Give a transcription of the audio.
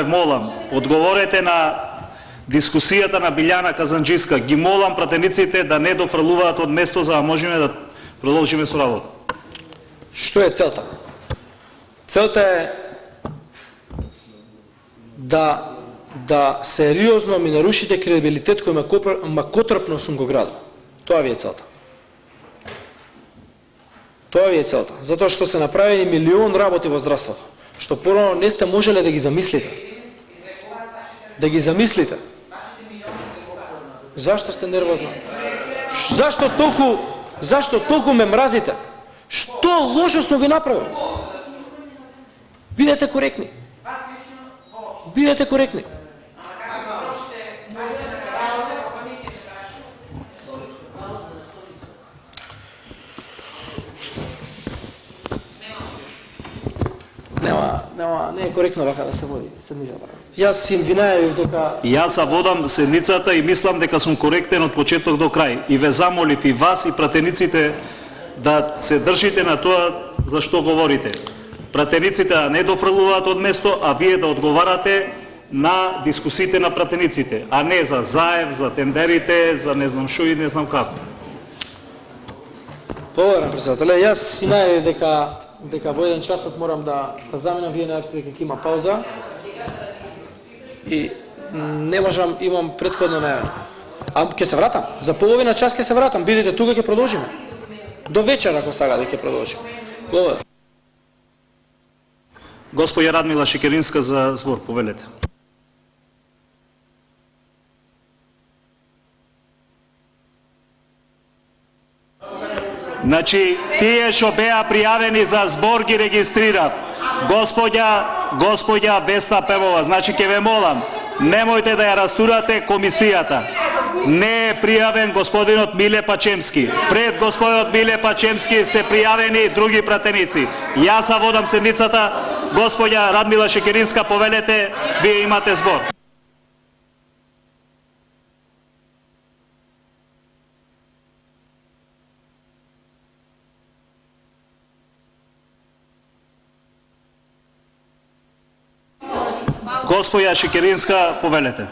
Молам, одговорете на дискусијата на Билјана Казанџиска. Ги молам пратениците да не дофрлуваат од место за да можеме да продолжиме со работа. Што е целта? Целта е да сериозно ми нарушите кредибилитет кој макотрпно сум го градил. Тоа ви е целта. Тоа ви е целта. Затоа што се направени милион работи во здравството, што порано не сте можеле да ги замислите. Да ги замислите. Зашто сте нервозна? Зашто толку ме мразите? Што лошо сум ви направил? Бидете коректни. Бидете коректни. Не е коректно вака да се води седницата. Јас им винајав дека... Јас водам седницата и мислам дека сум коректен од почеток до крај. И ве замолив и вас и пратениците да се држите на тоа за што говорите. Пратениците да не дофрлуваат од место, а вие да одговарате на дискусиите на пратениците, а не за Заев, за тендерите, за не знам шо и не знам како. Благодарам, председателе. Јас си најавив дека во еден часот морам да заминам, вие најавите дека има пауза. И не можам, имам претходно најавено. А ќе се вратам, за половина час ќе се вратам, бидете тука ќе продолжиме. До вечер ако сакате ќе продолжиме. Благодарам. Господја Радмила Шекеринска за збор, повелете. Значи, тие што беа пријавени за збор ги регистрирав. Господја Весна Пемова, значи ќе ве молам, немојте да ја растурате комисијата. Не е пријавен господинот Миле Пачемски. Пред господинот Миле Пачемски се пријавени други пратеници. Јас водам седницата, господја Радмила Шекеринска, повелете, вие имате збор. Господја Шекеринска, повелете.